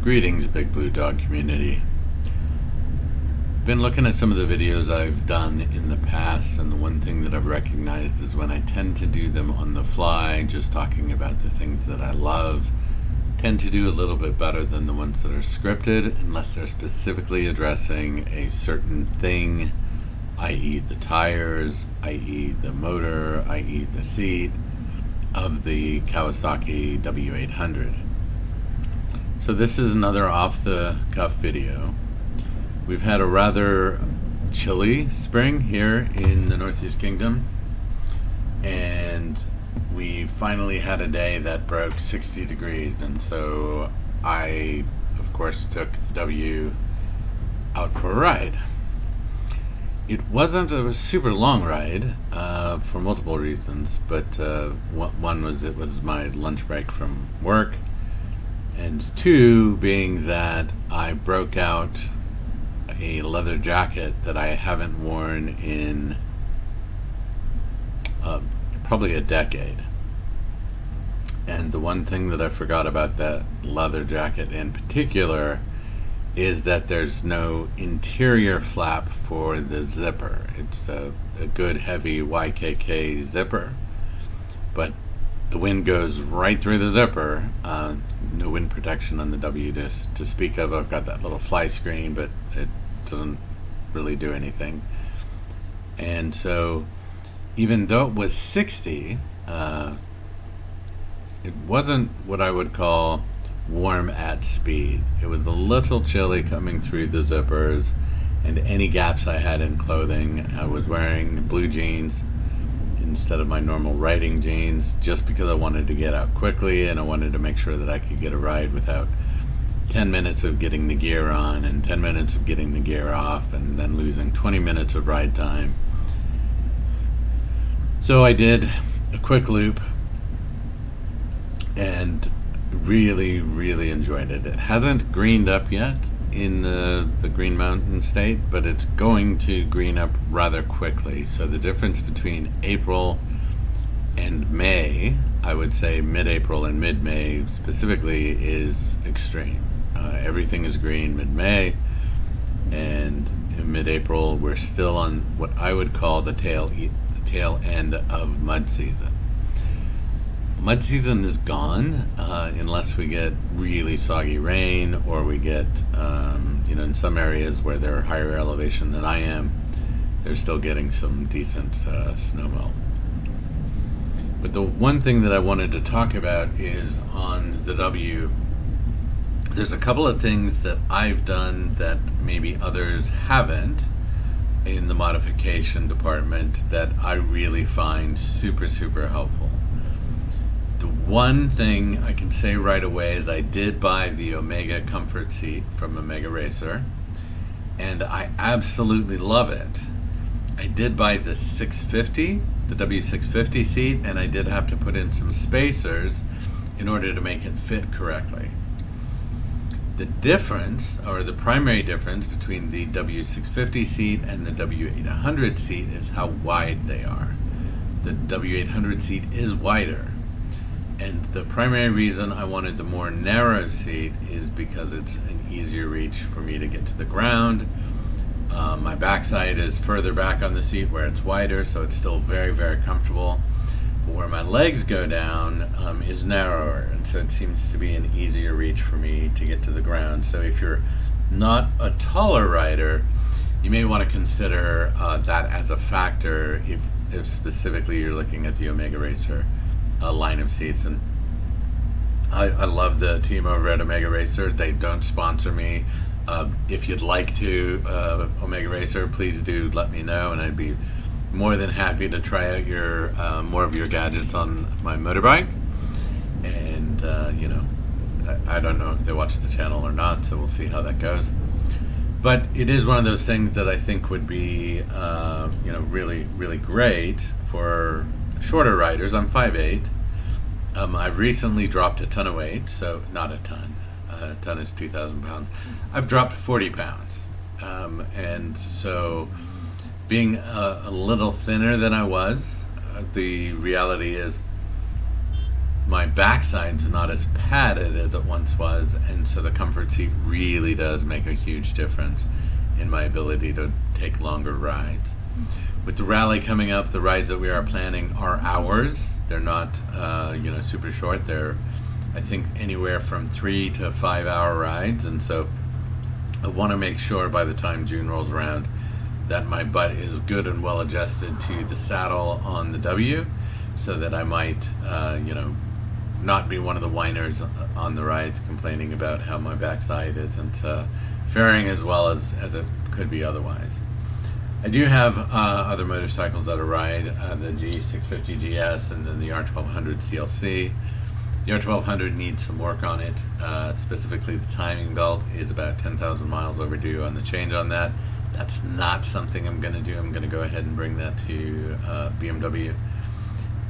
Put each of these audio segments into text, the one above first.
Greetings, Big Blue Dog community. Been looking at some of the videos I've done in the past, and the one thing that I've recognized is when I tend to do them on the fly, just talking about the things that I love, tend to do a little bit better than the ones that are scripted, unless they're specifically addressing a certain thing, i.e. the tires, i.e. the motor, i.e. the seat of the Kawasaki W800. So this is another off-the-cuff video. We've had a rather chilly spring here in the Northeast Kingdom, and we finally had a day that broke 60 degrees, and so I, of course, took the W out for a ride. It wasn't a super long ride for multiple reasons, but one was it was my lunch break from work, and two being that I broke out a leather jacket that I haven't worn in probably a decade. And the one thing that I forgot about that leather jacket in particular is that there's no interior flap for the zipper. It's a good heavy YKK zipper, but the wind goes right through the zipper. No wind protection on the W to speak of. I've got that little fly screen, but it doesn't really do anything. And so even though it was 60, it wasn't what I would call warm at speed. It was a little chilly coming through the zippers, and any gaps I had in clothing. I was wearing blue jeans instead of my normal riding jeans, just because I wanted to get out quickly and I wanted to make sure that I could get a ride without 10 minutes of getting the gear on and 10 minutes of getting the gear off and then losing 20 minutes of ride time. So I did a quick loop and really enjoyed it. It hasn't greened up yet in the Green Mountain State, but it's going to green up rather quickly. So the difference between April and May, I would say mid-April and mid-May specifically, is extreme. Everything is green mid-May, and in mid-April we're still on what I would call the tail end of mud season. Mud season is gone unless we get really soggy rain, or we get, in some areas where they're higher elevation than I am, they're still getting some decent snow melt. But the one thing that I wanted to talk about is on the W, there's a couple of things that I've done that maybe others haven't in the modification department that I really find super helpful. The one thing I can say right away is I did buy the Omega comfort seat from Omega Racer, and I absolutely love it. I did buy the 650, the W650 seat, and I did have to put in some spacers in order to make it fit correctly. The difference, or the primary difference between the W650 seat and the W800 seat is how wide they are. The W800 seat is wider. And the primary reason I wanted the more narrow seat is because it's an easier reach for me to get to the ground. My backside is further back on the seat where it's wider, so it's still very comfortable. But where my legs go down is narrower, and so it seems to be an easier reach for me to get to the ground. So if you're not a taller rider, you may want to consider that as a factor if specifically you're looking at the Omega Racer line of seats. And I love the team over at Omega Racer. They don't sponsor me. If you'd like to, Omega Racer, please do let me know, and I'd be more than happy to try out your more of your gadgets on my motorbike. And I don't know if they watch the channel or not, so we'll see how that goes. But it is one of those things that I think would be really great for shorter riders. I'm 5'8". I've recently dropped a ton of weight, so not a ton. A ton is 2,000 pounds. I've dropped 40 pounds. And so being a little thinner than I was, the reality is my backside's not as padded as it once was, and so the comfort seat really does make a huge difference in my ability to take longer rides. With the rally coming up, the rides that we are planning are hours. They're not, super short. They're, I think, anywhere from 3 to 5 hour rides, and so I want to make sure by the time June rolls around that my butt is good and well adjusted to the saddle on the W, so that I might, not be one of the whiners on the rides complaining about how my backside isn't faring as well as it could be otherwise. I do have other motorcycles that I ride, the G650 GS and then the R1200 CLC. The R1200 needs some work on it. Specifically, the timing belt is about 10,000 miles overdue on the change on that. That's not something I'm going to do. I'm going to go ahead and bring that to BMW.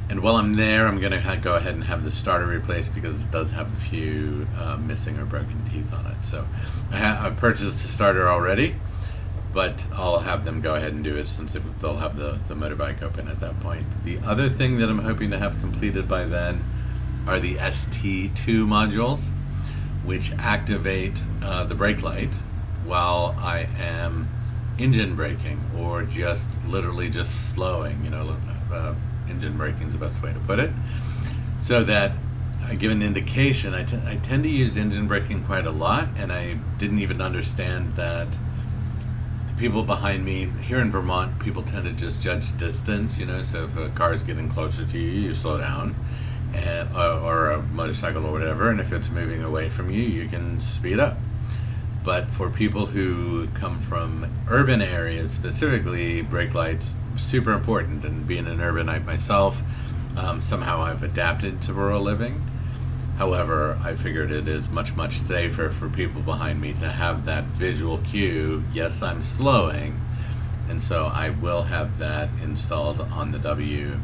And while I'm there, I'm going to go ahead and have the starter replaced because it does have a few missing or broken teeth on it. So I've purchased the starter already, but I'll have them go ahead and do it since they'll have the motorbike open at that point. The other thing that I'm hoping to have completed by then are the ST2 modules, which activate the brake light while I am engine braking or just literally just slowing, engine braking is the best way to put it, so that I give an indication. I tend to use engine braking quite a lot, and I didn't even understand that the people behind me here in Vermont, people tend to just judge distance, so if a car is getting closer to you, you slow down, or a motorcycle or whatever, and if it's moving away from you, you can speed up. But for people who come from urban areas specifically, brake lights super important, and being an urbanite myself, somehow I've adapted to rural living. However, I figured it is much, much safer for people behind me to have that visual cue, yes, I'm slowing, and so I will have that installed on the W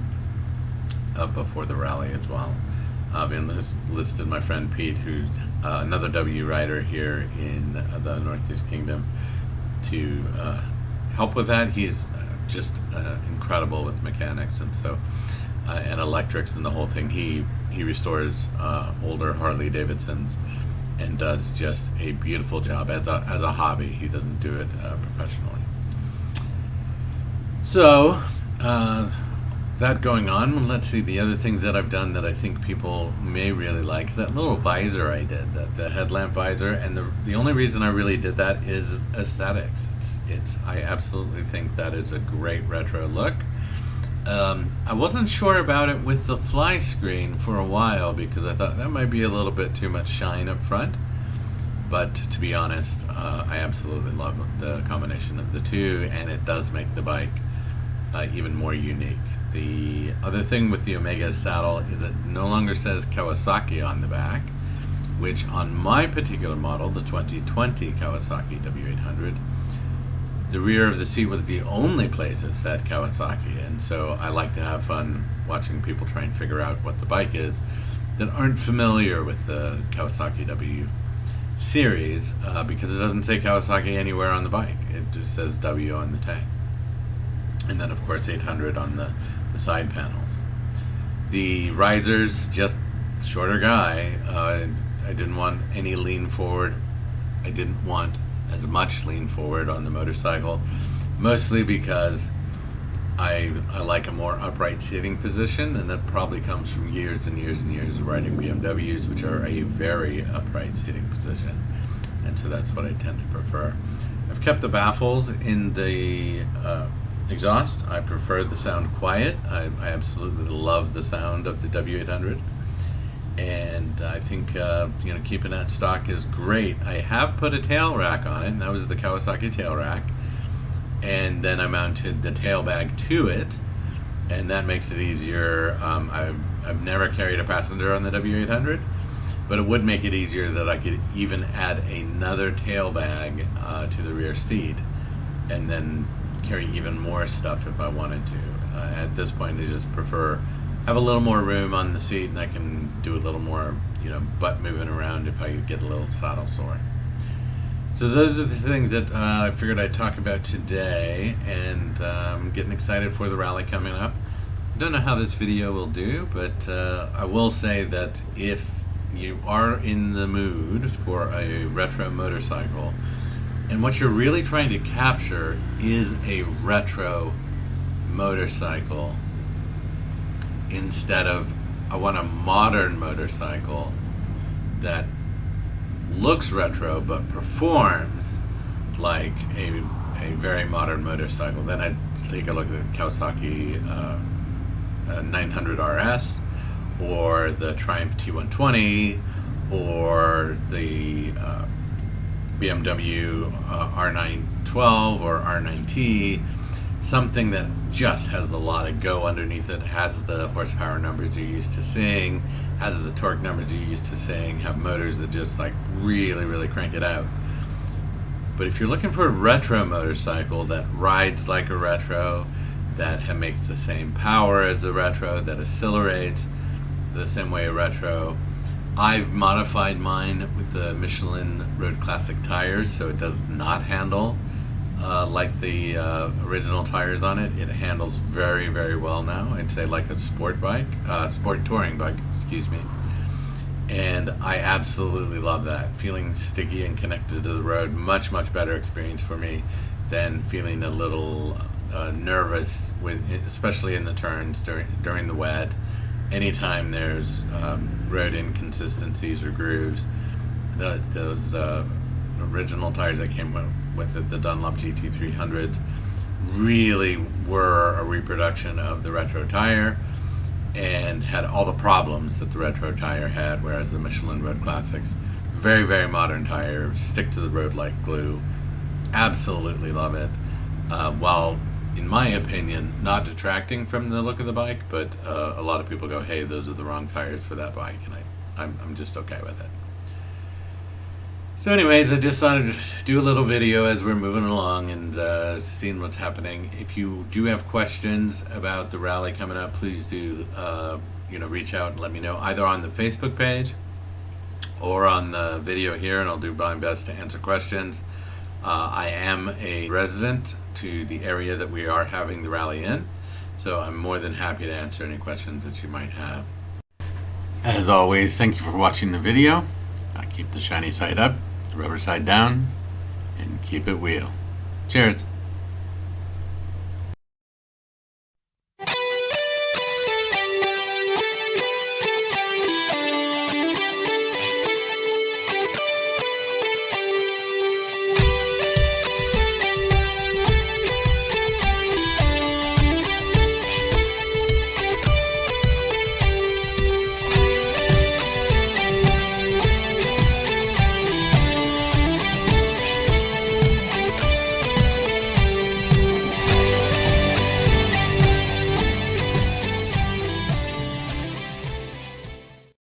before the rally as well. I've enlisted my friend Pete, who's another W rider here in the Northeast Kingdom, to help with that. He's just incredible with mechanics and and electrics and the whole thing. He restores older Harley Davidsons and does just a beautiful job as a hobby. He doesn't do it professionally. So that going on, let's see, the other things that I've done that I think people may really like is that little visor I did, the headlamp visor, and the only reason I really did that is aesthetics. I absolutely think that is a great retro look. I wasn't sure about it with the fly screen for a while because I thought that might be a little bit too much shine up front, but to be honest, I absolutely love the combination of the two, and it does make the bike even more unique. The other thing with the Omega saddle is it no longer says Kawasaki on the back, which on my particular model, the 2020 Kawasaki W800, the rear of the seat was the only place it said Kawasaki, and so I like to have fun watching people try and figure out what the bike is that aren't familiar with the Kawasaki W series, because it doesn't say Kawasaki anywhere on the bike. It just says W on the tank. And then, of course, 800 on the side panels. The risers, just shorter guy. I didn't want any lean forward. I didn't want as much lean forward on the motorcycle, mostly because I like a more upright sitting position, and that probably comes from years and years and years of riding BMWs, which are a very upright sitting position, and so that's what I tend to prefer. I've kept the baffles in the exhaust. I prefer the sound quiet. I absolutely love the sound of the W800, and I think keeping that stock is great. I have put a tail rack on it, and that was the Kawasaki tail rack, and then I mounted the tail bag to it, and that makes it easier. I've never carried a passenger on the W800, but it would make it easier that I could even add another tail bag to the rear seat, and then carry even more stuff if I wanted to. At this point, I just prefer have a little more room on the seat, and I can do a little more, butt moving around if I get a little saddle sore. So those are the things that I figured I'd talk about today, and I'm getting excited for the rally coming up. don't know how this video will do, but I will say that if you are in the mood for a retro motorcycle, and what you're really trying to capture is a retro motorcycle instead of, I want a modern motorcycle that looks retro but performs like a very modern motorcycle, then I'd take a look at the Kawasaki 900 RS or the Triumph T120 or the BMW R912 or R9T, something that just has a lot of go underneath it, has the horsepower numbers you're used to seeing, has the torque numbers you're used to seeing, have motors that just like really crank it out. But if you're looking for a retro motorcycle that rides like a retro, that makes the same power as a retro, that accelerates the same way a retro, I've modified mine with the Michelin Road Classic tires, so it does not handle like the original tires on it. It handles very well now. I'd say like a sport touring bike, excuse me. And I absolutely love that. Feeling sticky and connected to the road, much better experience for me than feeling a little nervous, especially in the turns during the wet. Anytime there's road inconsistencies or grooves, those original tires that came with it, the Dunlop GT300s, really were a reproduction of the retro tire and had all the problems that the retro tire had, whereas the Michelin Road Classics, very modern tire, stick to the road like glue. Absolutely love it. While, in my opinion, not detracting from the look of the bike, but a lot of people go, hey, those are the wrong tires for that bike, and I'm just okay with it. So anyways, I just thought I'd do a little video as we're moving along and seeing what's happening. If you do have questions about the rally coming up, please do reach out and let me know, either on the Facebook page or on the video here, and I'll do my best to answer questions. I am a resident to the area that we are having the rally in, so I'm more than happy to answer any questions that you might have. As always, thank you for watching the video. Keep the shiny side up, the rubber side down, and keep it wheel. Cheers.